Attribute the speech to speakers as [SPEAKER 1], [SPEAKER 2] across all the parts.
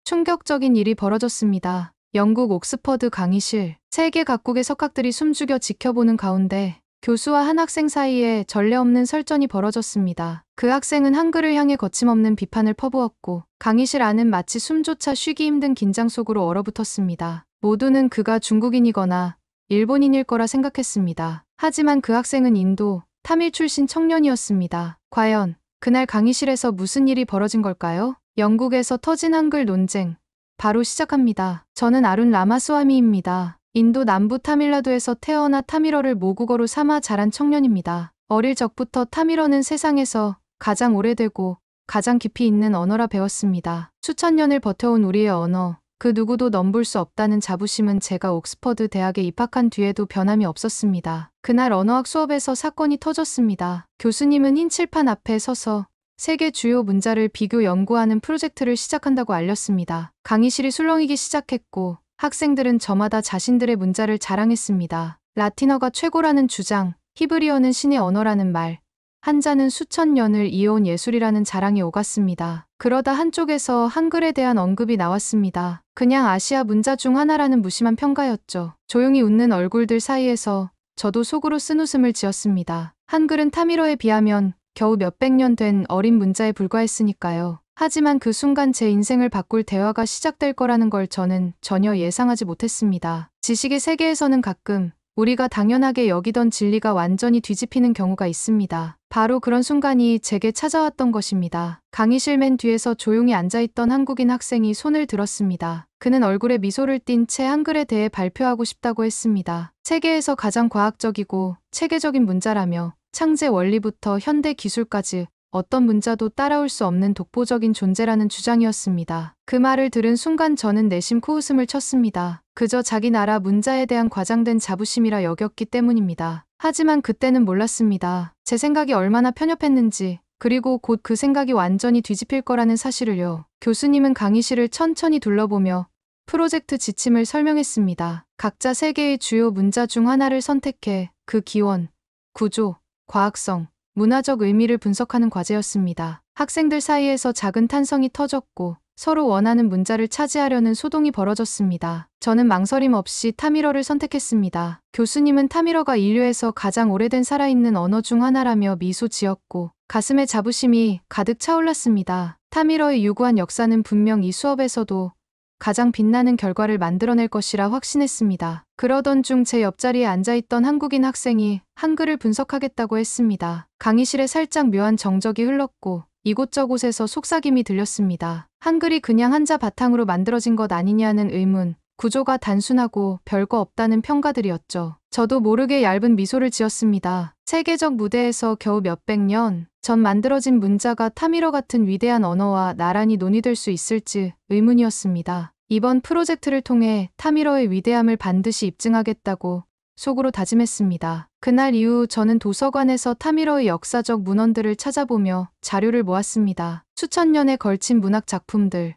[SPEAKER 1] 충격적인 일이 벌어졌습니다. 영국 옥스퍼드 강의실. 세계 각국의 석학들이 숨죽여 지켜보는 가운데 교수와 한 학생 사이에 전례 없는 설전이 벌어졌습니다. 그 학생은 한글을 향해 거침없는 비판을 퍼부었고 강의실 안은 마치 숨조차 쉬기 힘든 긴장 속으로 얼어붙었습니다. 모두는 그가 중국인이거나 일본인일 거라 생각했습니다. 하지만 그 학생은 인도, 타밀 출신 청년이었습니다. 과연 그날 강의실에서 무슨 일이 벌어진 걸까요? 영국에서 터진 한글 논쟁. 바로 시작합니다. 저는 아룬 라마스와미입니다. 인도 남부 타밀나두에서 태어나 타밀어를 모국어로 삼아 자란 청년입니다. 어릴 적부터 타밀어는 세상에서 가장 오래되고 가장 깊이 있는 언어라 배웠습니다. 수천 년을 버텨온 우리의 언어, 그 누구도 넘볼 수 없다는 자부심은 제가 옥스퍼드 대학에 입학한 뒤에도 변함이 없었습니다. 그날 언어학 수업에서 사건이 터졌습니다. 교수님은 흰 칠판 앞에 서서 세계 주요 문자를 비교 연구하는 프로젝트를 시작한다고 알렸습니다. 강의실이 술렁이기 시작했고 학생들은 저마다 자신들의 문자를 자랑했습니다. 라틴어가 최고라는 주장, 히브리어는 신의 언어라는 말, 한자는 수천 년을 이어온 예술이라는 자랑이 오갔습니다. 그러다 한쪽에서 한글에 대한 언급이 나왔습니다. 그냥 아시아 문자 중 하나라는 무심한 평가였죠. 조용히 웃는 얼굴들 사이에서 저도 속으로 쓴웃음을 지었습니다. 한글은 타밀어에 비하면 겨우 몇백 년 된 어린 문자에 불과했으니까요. 하지만 그 순간 제 인생을 바꿀 대화가 시작될 거라는 걸 저는 전혀 예상하지 못했습니다. 지식의 세계에서는 가끔 우리가 당연하게 여기던 진리가 완전히 뒤집히는 경우가 있습니다. 바로 그런 순간이 제게 찾아왔던 것입니다. 강의실 맨 뒤에서 조용히 앉아있던 한국인 학생이 손을 들었습니다. 그는 얼굴에 미소를 띤 채 한글에 대해 발표하고 싶다고 했습니다. 세계에서 가장 과학적이고 체계적인 문자라며 창제 원리부터 현대 기술까지 어떤 문자도 따라올 수 없는 독보적인 존재라는 주장이었습니다. 그 말을 들은 순간 저는 내심 코웃음을 쳤습니다. 그저 자기 나라 문자에 대한 과장된 자부심이라 여겼기 때문입니다. 하지만 그때는 몰랐습니다. 제 생각이 얼마나 편협했는지, 그리고 곧 그 생각이 완전히 뒤집힐 거라는 사실을요. 교수님은 강의실을 천천히 둘러보며 프로젝트 지침을 설명했습니다. 각자 세 개의 주요 문자 중 하나를 선택해 그 기원, 구조, 과학성, 문화적 의미를 분석하는 과제였습니다. 학생들 사이에서 작은 탄성이 터졌고 서로 원하는 문자를 차지하려는 소동이 벌어졌습니다. 저는 망설임 없이 타밀어를 선택했습니다. 교수님은 타밀어가 인류에서 가장 오래된 살아있는 언어 중 하나라며 미소 지었고 가슴에 자부심이 가득 차올랐습니다. 타밀어의 유구한 역사는 분명 이 수업에서도 가장 빛나는 결과를 만들어낼 것이라 확신했습니다. 그러던 중 제 옆자리에 앉아있던 한국인 학생이 한글을 분석하겠다고 했습니다. 강의실에 살짝 묘한 정적이 흘렀고 이곳저곳에서 속삭임이 들렸습니다. 한글이 그냥 한자 바탕으로 만들어진 것 아니냐는 의문, 구조가 단순하고 별거 없다는 평가들이었죠. 저도 모르게 얇은 미소를 지었습니다. 세계적 무대에서 겨우 몇백 년 전 만들어진 문자가 타밀어 같은 위대한 언어와 나란히 논의될 수 있을지 의문이었습니다. 이번 프로젝트를 통해 타밀어의 위대함을 반드시 입증하겠다고 속으로 다짐했습니다. 그날 이후 저는 도서관에서 타밀어의 역사적 문헌들을 찾아보며 자료를 모았습니다. 수천 년에 걸친 문학 작품들,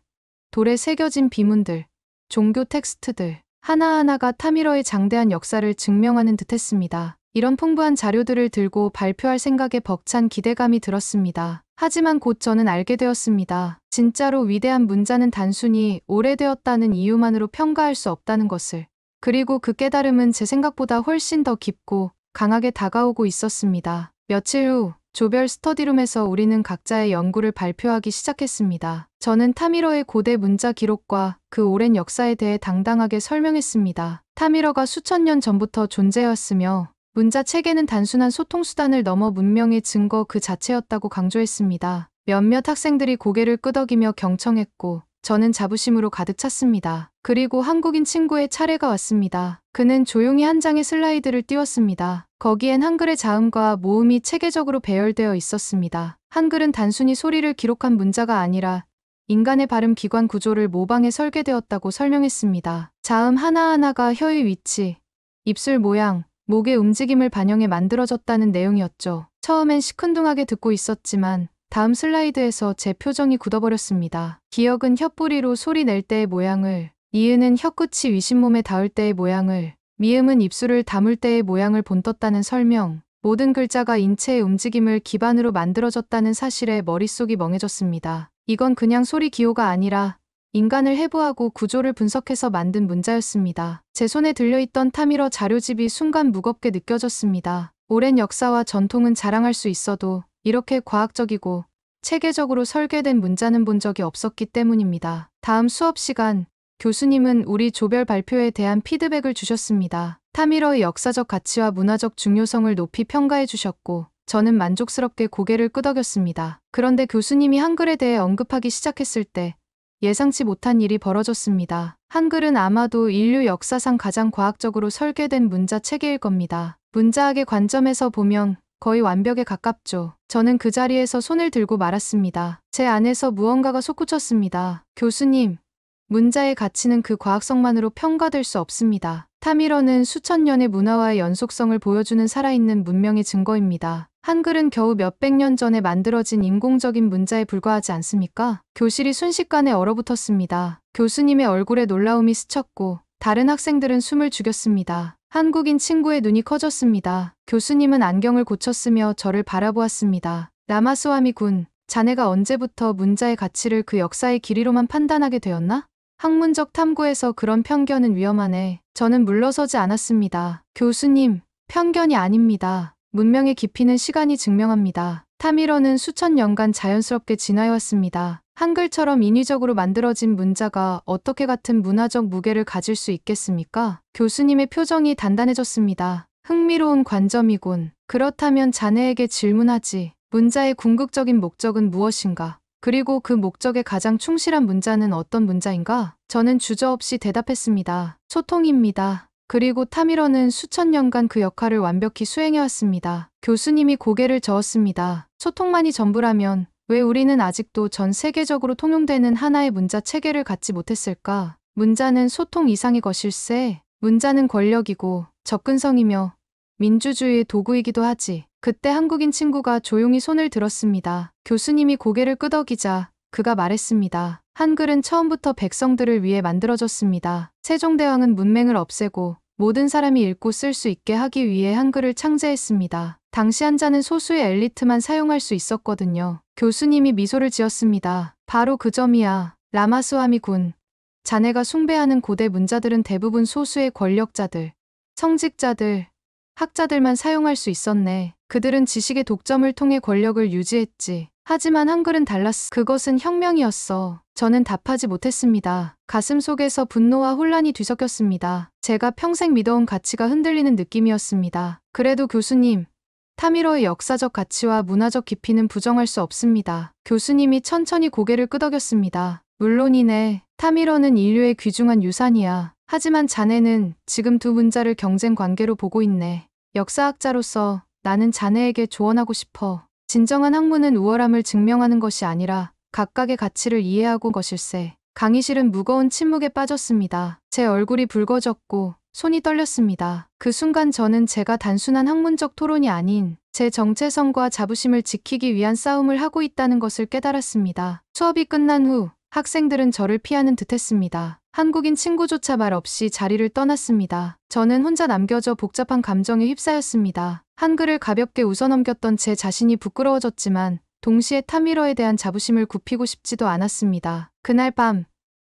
[SPEAKER 1] 돌에 새겨진 비문들, 종교 텍스트들, 하나하나가 타밀어의 장대한 역사를 증명하는 듯했습니다. 이런 풍부한 자료들을 들고 발표할 생각에 벅찬 기대감이 들었습니다. 하지만 곧 저는 알게 되었습니다. 진짜로 위대한 문자는 단순히 오래되었다는 이유만으로 평가할 수 없다는 것을. 그리고 그 깨달음은 제 생각보다 훨씬 더 깊고 강하게 다가오고 있었습니다. 며칠 후 조별 스터디룸에서 우리는 각자의 연구를 발표하기 시작했습니다. 저는 타밀어의 고대 문자 기록과 그 오랜 역사에 대해 당당하게 설명했습니다. 타밀어가 수천 년 전부터 존재해왔으며 문자 체계는 단순한 소통수단을 넘어 문명의 증거 그 자체였다고 강조했습니다. 몇몇 학생들이 고개를 끄덕이며 경청했고 저는 자부심으로 가득 찼습니다. 그리고 한국인 친구의 차례가 왔습니다. 그는 조용히 한 장의 슬라이드를 띄웠습니다. 거기엔 한글의 자음과 모음이 체계적으로 배열되어 있었습니다. 한글은 단순히 소리를 기록한 문자가 아니라 인간의 발음 기관 구조를 모방해 설계되었다고 설명했습니다. 자음 하나하나가 혀의 위치, 입술 모양, 목의 움직임을 반영해 만들어졌다는 내용이었죠. 처음엔 시큰둥하게 듣고 있었지만 다음 슬라이드에서 제 표정이 굳어버렸습니다. 기억은 혀뿌리로 소리 낼 때의 모양을, 이은은 혀끝이 위신몸에 닿을 때의 모양을, 미음은 입술을 다물 때의 모양을 본떴다는 설명, 모든 글자가 인체의 움직임을 기반으로 만들어졌다는 사실에 머릿속이 멍해졌습니다. 이건 그냥 소리 기호가 아니라 인간을 해부하고 구조를 분석해서 만든 문자였습니다. 제 손에 들려있던 타미러 자료집이 순간 무겁게 느껴졌습니다. 오랜 역사와 전통은 자랑할 수 있어도 이렇게 과학적이고 체계적으로 설계된 문자는 본 적이 없었기 때문입니다. 다음 수업 시간, 교수님은 우리 조별 발표에 대한 피드백을 주셨습니다. 타미러의 역사적 가치와 문화적 중요성을 높이 평가해 주셨고, 저는 만족스럽게 고개를 끄덕였습니다. 그런데 교수님이 한글에 대해 언급하기 시작했을 때 예상치 못한 일이 벌어졌습니다. 한글은 아마도 인류 역사상 가장 과학적으로 설계된 문자 체계일 겁니다. 문자학의 관점에서 보면 거의 완벽에 가깝죠. 저는 그 자리에서 손을 들고 말았습니다. 제 안에서 무언가가 솟구쳤습니다. 교수님, 문자의 가치는 그 과학성만으로 평가될 수 없습니다. 타미러는 수천 년의 문화와의 연속성을 보여주는 살아있는 문명의 증거입니다. 한글은 겨우 몇백 년 전에 만들어진 인공적인 문자에 불과하지 않습니까? 교실이 순식간에 얼어붙었습니다. 교수님의 얼굴에 놀라움이 스쳤고 다른 학생들은 숨을 죽였습니다. 한국인 친구의 눈이 커졌습니다. 교수님은 안경을 고쳤으며 저를 바라보았습니다. 라마스와미 군, 자네가 언제부터 문자의 가치를 그 역사의 길이로만 판단하게 되었나? 학문적 탐구에서 그런 편견은 위험하네. 저는 물러서지 않았습니다. 교수님, 편견이 아닙니다. 문명의 깊이는 시간이 증명합니다. 타미러는 수천 년간 자연스럽게 진화해왔습니다. 한글처럼 인위적으로 만들어진 문자가 어떻게 같은 문화적 무게를 가질 수 있겠습니까? 교수님의 표정이 단단해졌습니다. 흥미로운 관점이군. 그렇다면 자네에게 질문하지. 문자의 궁극적인 목적은 무엇인가? 그리고 그 목적에 가장 충실한 문자는 어떤 문자인가? 저는 주저없이 대답했습니다. 소통입니다. 그리고 타미러는 수천 년간 그 역할을 완벽히 수행해왔습니다. 교수님이 고개를 저었습니다. 소통만이 전부라면 왜 우리는 아직도 전 세계적으로 통용되는 하나의 문자 체계를 갖지 못했을까? 문자는 소통 이상의 것일세. 문자는 권력이고 접근성이며 민주주의의 도구이기도 하지. 그때 한국인 친구가 조용히 손을 들었습니다. 교수님이 고개를 끄덕이자 그가 말했습니다. 한글은 처음부터 백성들을 위해 만들어졌습니다. 세종대왕은 문맹을 없애고 모든 사람이 읽고 쓸 수 있게 하기 위해 한글을 창제했습니다. 당시 한자는 소수의 엘리트만 사용할 수 있었거든요. 교수님이 미소를 지었습니다. 바로 그 점이야. 라마스와미 군. 자네가 숭배하는 고대 문자들은 대부분 소수의 권력자들, 성직자들, 학자들만 사용할 수 있었네. 그들은 지식의 독점을 통해 권력을 유지했지. 하지만 한글은 달랐어. 그것은 혁명이었어. 저는 답하지 못했습니다. 가슴 속에서 분노와 혼란이 뒤섞였습니다. 제가 평생 믿어온 가치가 흔들리는 느낌이었습니다. 그래도 교수님, 타미러의 역사적 가치와 문화적 깊이는 부정할 수 없습니다. 교수님이 천천히 고개를 끄덕였습니다. 물론이네. 타미러는 인류의 귀중한 유산이야. 하지만 자네는 지금 두 문자를 경쟁 관계로 보고 있네. 역사학자로서 나는 자네에게 조언하고 싶어. 진정한 학문은 우월함을 증명하는 것이 아니라 각각의 가치를 이해하고 것일세. 강의실은 무거운 침묵에 빠졌습니다. 제 얼굴이 붉어졌고 손이 떨렸습니다. 그 순간 저는 제가 단순한 학문적 토론이 아닌 제 정체성과 자부심을 지키기 위한 싸움을 하고 있다는 것을 깨달았습니다. 수업이 끝난 후 학생들은 저를 피하는 듯했습니다. 한국인 친구조차 말 없이 자리를 떠났습니다. 저는 혼자 남겨져 복잡한 감정에 휩싸였습니다. 한글을 가볍게 웃어넘겼던 제 자신이 부끄러워졌지만 동시에 타미러에 대한 자부심을 굽히고 싶지도 않았습니다. 그날 밤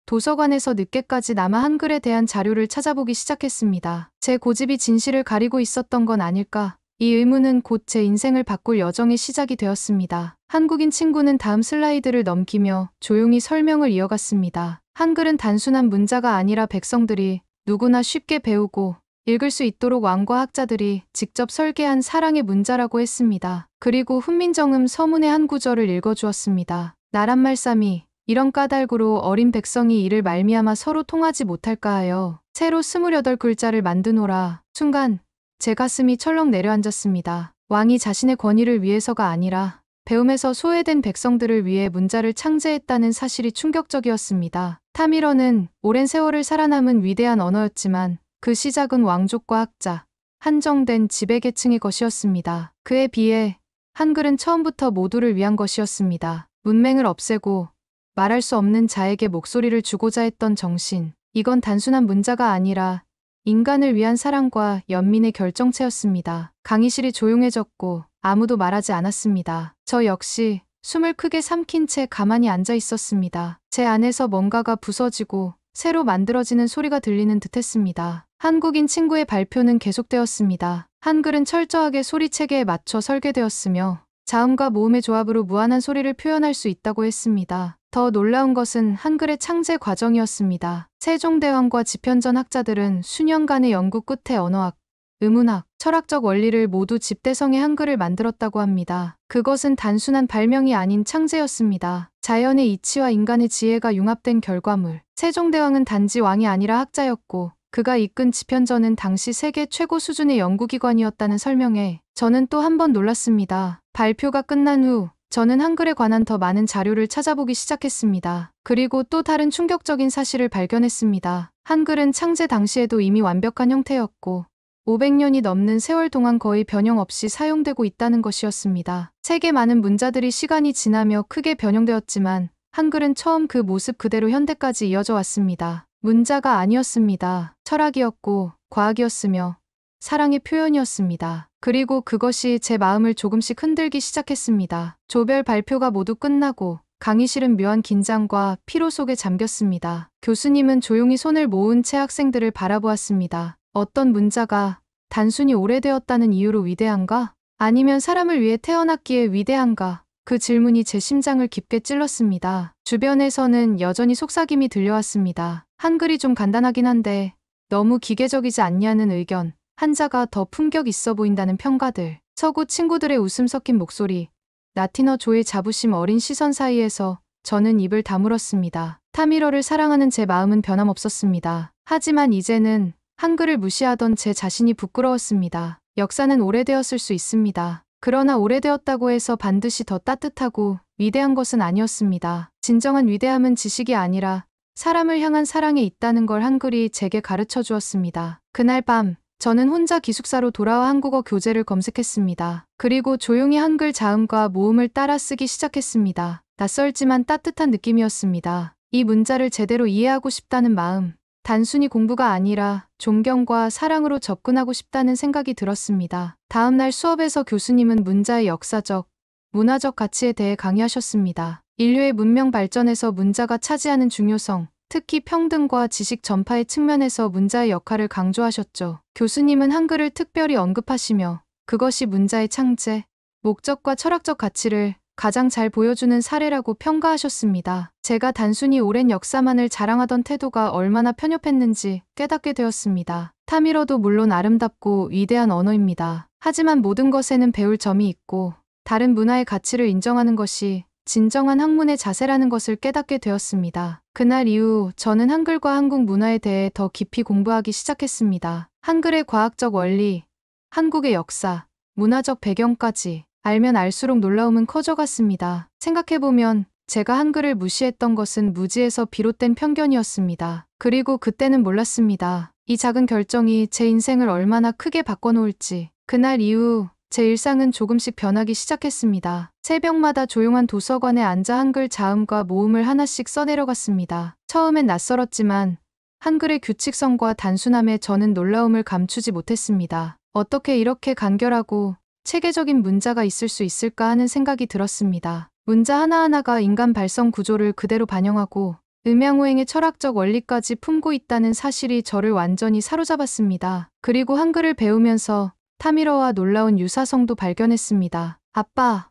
[SPEAKER 1] 도서관에서 늦게까지 남아 한글에 대한 자료를 찾아보기 시작했습니다. 제 고집이 진실을 가리고 있었던 건 아닐까? 이 의문은 곧 제 인생을 바꿀 여정의 시작이 되었습니다. 한국인 친구는 다음 슬라이드를 넘기며 조용히 설명을 이어갔습니다. 한글은 단순한 문자가 아니라 백성들이 누구나 쉽게 배우고 읽을 수 있도록 왕과 학자들이 직접 설계한 사랑의 문자라고 했습니다. 그리고 훈민정음 서문의 한 구절을 읽어주었습니다. 나란 말씀이 이런 까닭으로 어린 백성이 이를 말미암아 서로 통하지 못할까 하여 새로 28글자를 만드노라. 순간 제 가슴이 철렁 내려앉았습니다. 왕이 자신의 권위를 위해서가 아니라 배움에서 소외된 백성들을 위해 문자를 창제했다는 사실이 충격적이었습니다. 타미러는 오랜 세월을 살아남은 위대한 언어였지만 그 시작은 왕족과 학자, 한정된 지배계층의 것이었습니다. 그에 비해 한글은 처음부터 모두를 위한 것이었습니다. 문맹을 없애고 말할 수 없는 자에게 목소리를 주고자 했던 정신. 이건 단순한 문자가 아니라 인간을 위한 사랑과 연민의 결정체였습니다. 강의실이 조용해졌고 아무도 말하지 않았습니다. 저 역시 숨을 크게 삼킨 채 가만히 앉아 있었습니다. 제 안에서 뭔가가 부서지고 새로 만들어지는 소리가 들리는 듯했습니다. 한국인 친구의 발표는 계속되었습니다. 한글은 철저하게 소리 체계에 맞춰 설계되었으며 자음과 모음의 조합으로 무한한 소리를 표현할 수 있다고 했습니다. 더 놀라운 것은 한글의 창제 과정이었습니다. 세종대왕과 집현전 학자들은 수년간의 연구 끝에 언어학, 의문학, 철학적 원리를 모두 집대성의 한글을 만들었다고 합니다. 그것은 단순한 발명이 아닌 창제였습니다. 자연의 이치와 인간의 지혜가 융합된 결과물. 세종대왕은 단지 왕이 아니라 학자였고 그가 이끈 집현전은 당시 세계 최고 수준의 연구기관이었다는 설명에 저는 또 한 번 놀랐습니다. 발표가 끝난 후 저는 한글에 관한 더 많은 자료를 찾아보기 시작했습니다. 그리고 또 다른 충격적인 사실을 발견했습니다. 한글은 창제 당시에도 이미 완벽한 형태였고 500년이 넘는 세월 동안 거의 변형 없이 사용되고 있다는 것이었습니다. 세계 많은 문자들이 시간이 지나며 크게 변형되었지만 한글은 처음 그 모습 그대로 현대까지 이어져 왔습니다. 문자가 아니었습니다. 철학이었고 과학이었으며 사랑의 표현이었습니다. 그리고 그것이 제 마음을 조금씩 흔들기 시작했습니다. 조별 발표가 모두 끝나고 강의실은 묘한 긴장과 피로 속에 잠겼습니다. 교수님은 조용히 손을 모은 채 학생들을 바라보았습니다. 어떤 문자가 단순히 오래되었다는 이유로 위대한가? 아니면 사람을 위해 태어났기에 위대한가? 그 질문이 제 심장을 깊게 찔렀습니다. 주변에서는 여전히 속삭임이 들려왔습니다. 한글이 좀 간단하긴 한데 너무 기계적이지 않냐는 의견, 한자가 더 품격 있어 보인다는 평가들, 서구 친구들의 웃음 섞인 목소리, 라틴어 조의 자부심 어린 시선 사이에서 저는 입을 다물었습니다. 타미러를 사랑하는 제 마음은 변함없었습니다. 하지만 이제는 한글을 무시하던 제 자신이 부끄러웠습니다. 역사는 오래되었을 수 있습니다. 그러나 오래되었다고 해서 반드시 더 따뜻하고 위대한 것은 아니었습니다. 진정한 위대함은 지식이 아니라 사람을 향한 사랑에 있다는 걸 한글이 제게 가르쳐 주었습니다. 그날 밤 저는 혼자 기숙사로 돌아와 한국어 교재를 검색했습니다. 그리고 조용히 한글 자음과 모음을 따라 쓰기 시작했습니다. 낯설지만 따뜻한 느낌이었습니다. 이 문자를 제대로 이해하고 싶다는 마음, 단순히 공부가 아니라 존경과 사랑으로 접근하고 싶다는 생각이 들었습니다. 다음 날 수업에서 교수님은 문자의 역사적, 문화적 가치에 대해 강의하셨습니다. 인류의 문명 발전에서 문자가 차지하는 중요성, 특히 평등과 지식 전파의 측면에서 문자의 역할을 강조하셨죠. 교수님은 한글을 특별히 언급하시며 그것이 문자의 창제, 목적과 철학적 가치를 가장 잘 보여주는 사례라고 평가하셨습니다. 제가 단순히 오랜 역사만을 자랑하던 태도가 얼마나 편협했는지 깨닫게 되었습니다. 타미러도 물론 아름답고 위대한 언어입니다. 하지만 모든 것에는 배울 점이 있고 다른 문화의 가치를 인정하는 것이 진정한 학문의 자세라는 것을 깨닫게 되었습니다. 그날 이후 저는 한글과 한국 문화에 대해 더 깊이 공부하기 시작했습니다. 한글의 과학적 원리, 한국의 역사, 문화적 배경까지 알면 알수록 놀라움은 커져갔습니다. 생각해보면 제가 한글을 무시했던 것은 무지에서 비롯된 편견이었습니다. 그리고 그때는 몰랐습니다. 이 작은 결정이 제 인생을 얼마나 크게 바꿔놓을지. 그날 이후 제 일상은 조금씩 변하기 시작했습니다. 새벽마다 조용한 도서관에 앉아 한글 자음과 모음을 하나씩 써내려갔습니다. 처음엔 낯설었지만 한글의 규칙성과 단순함에 저는 놀라움을 감추지 못했습니다. 어떻게 이렇게 간결하고 체계적인 문자가 있을 수 있을까 하는 생각이 들었습니다. 문자 하나하나가 인간 발성 구조를 그대로 반영하고 음양오행의 철학적 원리까지 품고 있다는 사실이 저를 완전히 사로잡았습니다. 그리고 한글을 배우면서 타미러와 놀라운 유사성도 발견했습니다. 아빠,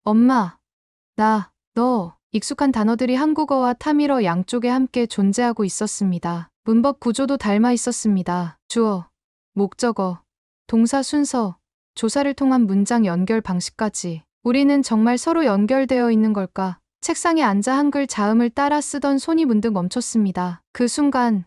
[SPEAKER 1] 엄마, 나, 너. 익숙한 단어들이 한국어와 타미러 양쪽에 함께 존재하고 있었습니다. 문법 구조도 닮아 있었습니다. 주어, 목적어, 동사 순서, 조사를 통한 문장 연결 방식까지. 우리는 정말 서로 연결되어 있는 걸까? 책상에 앉아 한글 자음을 따라 쓰던 손이 문득 멈췄습니다. 그 순간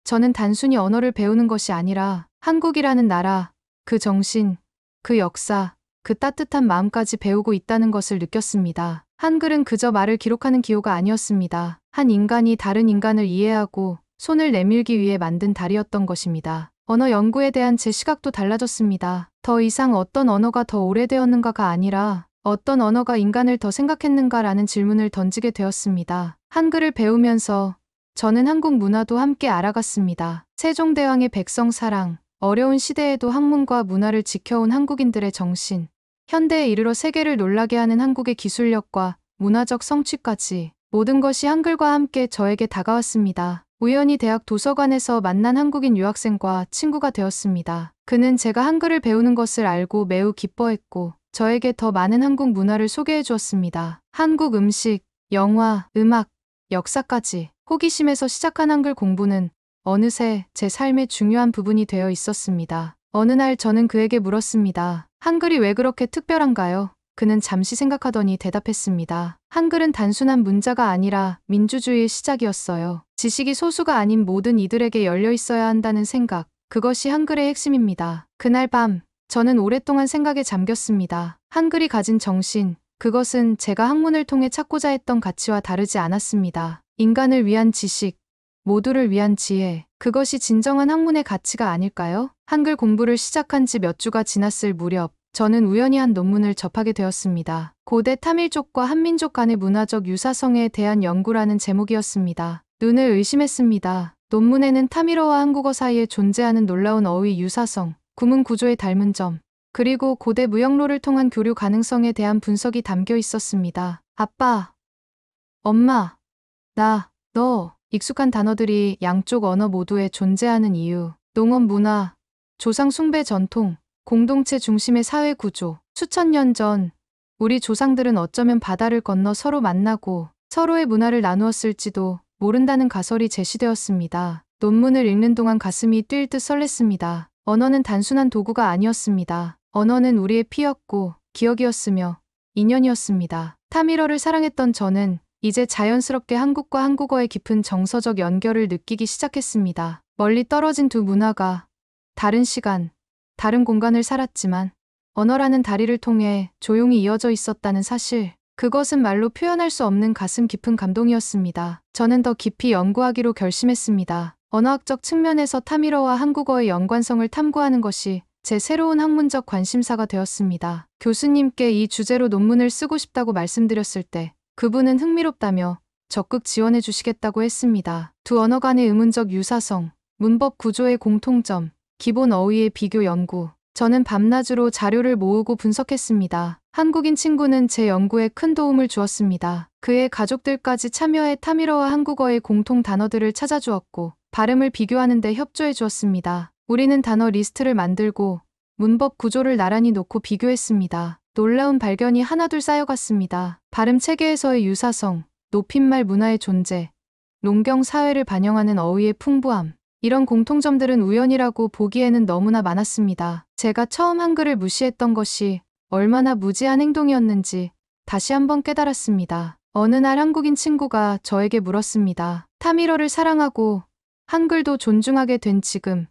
[SPEAKER 1] 저는 단순히 언어를 배우는 것이 아니라 한국이라는 나라, 그 정신, 그 역사, 그 따뜻한 마음까지 배우고 있다는 것을 느꼈습니다. 한글은 그저 말을 기록하는 기호가 아니었습니다. 한 인간이 다른 인간을 이해하고 손을 내밀기 위해 만든 다리였던 것입니다. 언어 연구에 대한 제 시각도 달라졌습니다. 더 이상 어떤 언어가 더 오래되었는가가 아니라 어떤 언어가 인간을 더 생각했는가라는 질문을 던지게 되었습니다. 한글을 배우면서 저는 한국 문화도 함께 알아갔습니다. 세종대왕의 백성 사랑, 어려운 시대에도 학문과 문화를 지켜온 한국인들의 정신, 현대에 이르러 세계를 놀라게 하는 한국의 기술력과 문화적 성취까지 모든 것이 한글과 함께 저에게 다가왔습니다. 우연히 대학 도서관에서 만난 한국인 유학생과 친구가 되었습니다. 그는 제가 한글을 배우는 것을 알고 매우 기뻐했고 저에게 더 많은 한국 문화를 소개해 주었습니다. 한국 음식, 영화, 음악, 역사까지 호기심에서 시작한 한글 공부는 어느새 제 삶의 중요한 부분이 되어 있었습니다. 어느 날 저는 그에게 물었습니다. 한글이 왜 그렇게 특별한가요? 그는 잠시 생각하더니 대답했습니다. 한글은 단순한 문자가 아니라 민주주의의 시작이었어요. 지식이 소수가 아닌 모든 이들에게 열려 있어야 한다는 생각, 그것이 한글의 핵심입니다. 그날 밤, 저는 오랫동안 생각에 잠겼습니다. 한글이 가진 정신, 그것은 제가 학문을 통해 찾고자 했던 가치와 다르지 않았습니다. 인간을 위한 지식, 모두를 위한 지혜, 그것이 진정한 학문의 가치가 아닐까요? 한글 공부를 시작한 지 몇 주가 지났을 무렵, 저는 우연히 한 논문을 접하게 되었습니다. 고대 타밀족과 한민족 간의 문화적 유사성에 대한 연구라는 제목이었습니다. 눈을 의심했습니다. 논문에는 타밀어와 한국어 사이에 존재하는 놀라운 어휘 유사성, 구문 구조의 닮은 점, 그리고 고대 무역로를 통한 교류 가능성에 대한 분석이 담겨 있었습니다. 아빠, 엄마, 나, 너, 익숙한 단어들이 양쪽 언어 모두에 존재하는 이유, 농업 문화, 조상 숭배 전통, 공동체 중심의 사회 구조. 수천 년 전, 우리 조상들은 어쩌면 바다를 건너 서로 만나고 서로의 문화를 나누었을지도 모른다는 가설이 제시되었습니다. 논문을 읽는 동안 가슴이 뛸 듯 설렜습니다. 언어는 단순한 도구가 아니었습니다. 언어는 우리의 피였고 기억이었으며 인연이었습니다. 타밀어를 사랑했던 저는 이제 자연스럽게 한국과 한국어의 깊은 정서적 연결을 느끼기 시작했습니다. 멀리 떨어진 두 문화가 다른 시간, 다른 공간을 살았지만 언어라는 다리를 통해 조용히 이어져 있었다는 사실, 그것은 말로 표현할 수 없는 가슴 깊은 감동이었습니다. 저는 더 깊이 연구하기로 결심했습니다. 언어학적 측면에서 타밀어와 한국어의 연관성을 탐구하는 것이 제 새로운 학문적 관심사가 되었습니다. 교수님께 이 주제로 논문을 쓰고 싶다고 말씀드렸을 때 그분은 흥미롭다며 적극 지원해 주시겠다고 했습니다. 두 언어 간의 의문적 유사성, 문법 구조의 공통점, 기본 어휘의 비교 연구. 저는 밤낮으로 자료를 모으고 분석했습니다. 한국인 친구는 제 연구에 큰 도움을 주었습니다. 그의 가족들까지 참여해 타밀어와 한국어의 공통 단어들을 찾아주었고 발음을 비교하는 데 협조해 주었습니다. 우리는 단어 리스트를 만들고 문법 구조를 나란히 놓고 비교했습니다. 놀라운 발견이 하나둘 쌓여갔습니다. 발음 체계에서의 유사성, 높임말 문화의 존재, 농경 사회를 반영하는 어휘의 풍부함. 이런 공통점들은 우연이라고 보기에는 너무나 많았습니다. 제가 처음 한글을 무시했던 것이 얼마나 무지한 행동이었는지 다시 한번 깨달았습니다. 어느 날 한국인 친구가 저에게 물었습니다. 타밀어를 사랑하고 한글도 존중하게 된 지금,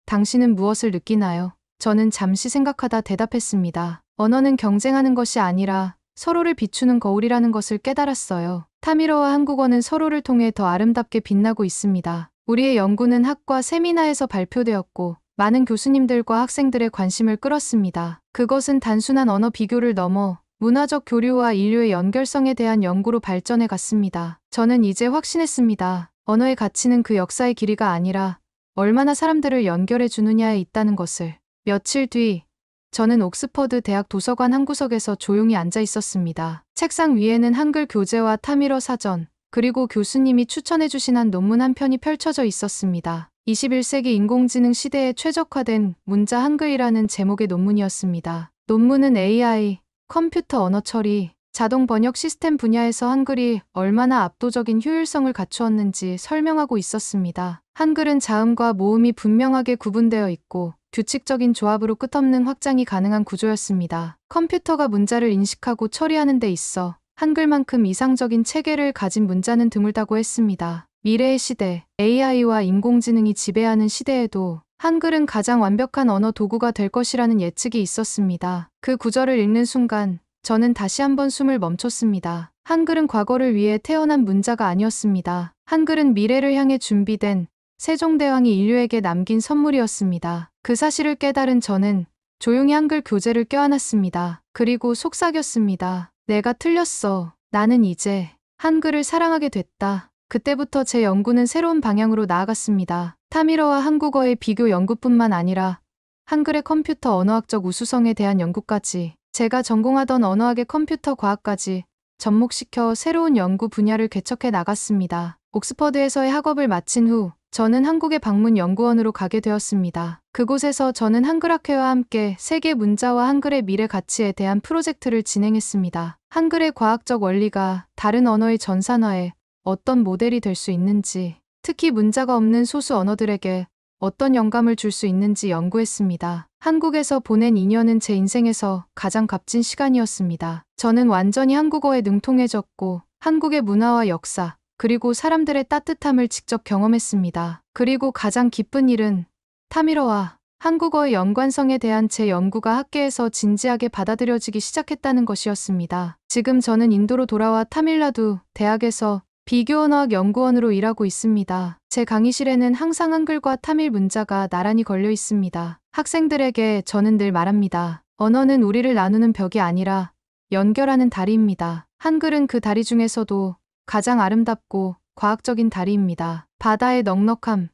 [SPEAKER 1] 당신은 무엇을 느끼나요? 저는 잠시 생각하다 대답했습니다. 언어는 경쟁하는 것이 아니라 서로를 비추는 거울이라는 것을 깨달았어요. 타밀어와 한국어는 서로를 통해 더 아름답게 빛나고 있습니다. 우리의 연구는 학과 세미나에서 발표되었고 많은 교수님들과 학생들의 관심을 끌었습니다. 그것은 단순한 언어 비교를 넘어 문화적 교류와 인류의 연결성에 대한 연구로 발전해 갔습니다. 저는 이제 확신했습니다. 언어의 가치는 그 역사의 길이가 아니라 얼마나 사람들을 연결해 주느냐에 있다는 것을. 며칠 뒤, 저는 옥스퍼드 대학 도서관 한 구석에서 조용히 앉아 있었습니다. 책상 위에는 한글 교재와 타밀어 사전, 그리고 교수님이 추천해 주신 한 논문 한 편이 펼쳐져 있었습니다. 21세기 인공지능 시대에 최적화된 문자 한글이라는 제목의 논문이었습니다. 논문은 AI, 컴퓨터 언어 처리, 자동 번역 시스템 분야에서 한글이 얼마나 압도적인 효율성을 갖추었는지 설명하고 있었습니다. 한글은 자음과 모음이 분명하게 구분되어 있고 규칙적인 조합으로 끝없는 확장이 가능한 구조였습니다. 컴퓨터가 문자를 인식하고 처리하는 데 있어 한글만큼 이상적인 체계를 가진 문자는 드물다고 했습니다. 미래의 시대, AI와 인공지능이 지배하는 시대에도 한글은 가장 완벽한 언어 도구가 될 것이라는 예측이 있었습니다. 그 구절을 읽는 순간 저는 다시 한번 숨을 멈췄습니다. 한글은 과거를 위해 태어난 문자가 아니었습니다. 한글은 미래를 향해 준비된 세종대왕이 인류에게 남긴 선물이었습니다. 그 사실을 깨달은 저는 조용히 한글 교재를 껴안았습니다. 그리고 속삭였습니다. 내가 틀렸어. 나는 이제 한글을 사랑하게 됐다. 그때부터 제 연구는 새로운 방향으로 나아갔습니다. 타밀어와 한국어의 비교 연구뿐만 아니라 한글의 컴퓨터 언어학적 우수성에 대한 연구까지. 제가 전공하던 언어학의 컴퓨터 과학까지 접목시켜 새로운 연구 분야를 개척해 나갔습니다. 옥스퍼드에서의 학업을 마친 후 저는 한국의 방문연구원으로 가게 되었습니다. 그곳에서 저는 한글학회와 함께 세계 문자와 한글의 미래 가치에 대한 프로젝트를 진행했습니다. 한글의 과학적 원리가 다른 언어의 전산화에 어떤 모델이 될 수 있는지, 특히 문자가 없는 소수 언어들에게 어떤 영감을 줄 수 있는지 연구했습니다. 한국에서 보낸 2년은 제 인생에서 가장 값진 시간이었습니다. 저는 완전히 한국어에 능통해졌고 한국의 문화와 역사, 그리고 사람들의 따뜻함을 직접 경험했습니다. 그리고 가장 기쁜 일은 타밀어와 한국어의 연관성에 대한 제 연구가 학계에서 진지하게 받아들여지기 시작했다는 것이었습니다. 지금 저는 인도로 돌아와 타밀나두 대학에서 비교언어학 연구원으로 일하고 있습니다. 제 강의실에는 항상 한글과 타밀 문자가 나란히 걸려 있습니다. 학생들에게 저는 늘 말합니다. 언어는 우리를 나누는 벽이 아니라 연결하는 다리입니다. 한글은 그 다리 중에서도 가장 아름답고 과학적인 다리입니다. 바다의 넉넉함,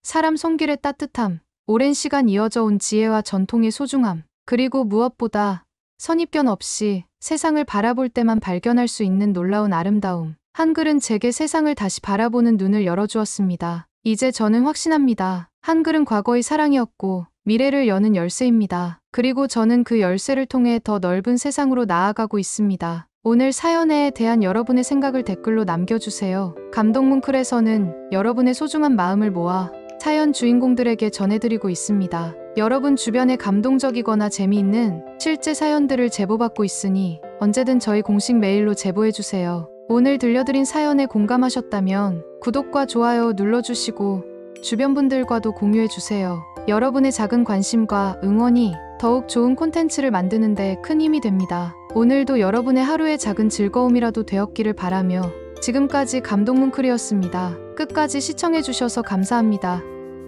[SPEAKER 1] 사람 손길의 따뜻함, 오랜 시간 이어져 온 지혜와 전통의 소중함, 그리고 무엇보다 선입견 없이 세상을 바라볼 때만 발견할 수 있는 놀라운 아름다움. 한글은 제게 세상을 다시 바라보는 눈을 열어주었습니다. 이제 저는 확신합니다. 한글은 과거의 사랑이었고 미래를 여는 열쇠입니다. 그리고 저는 그 열쇠를 통해 더 넓은 세상으로 나아가고 있습니다. 오늘 사연에 대한 여러분의 생각을 댓글로 남겨주세요. 감동뭉클에서는 여러분의 소중한 마음을 모아 사연 주인공들에게 전해드리고 있습니다. 여러분 주변에 감동적이거나 재미있는 실제 사연들을 제보받고 있으니 언제든 저희 공식 메일로 제보해주세요. 오늘 들려드린 사연에 공감하셨다면 구독과 좋아요 눌러주시고 주변 분들과도 공유해주세요. 여러분의 작은 관심과 응원이 더욱 좋은 콘텐츠를 만드는 데 큰 힘이 됩니다. 오늘도 여러분의 하루의 작은 즐거움이라도 되었기를 바라며 지금까지 감동뭉클이었습니다. 끝까지 시청해주셔서 감사합니다.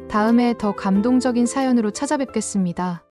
[SPEAKER 1] 다음에 더 감동적인 사연으로 찾아뵙겠습니다.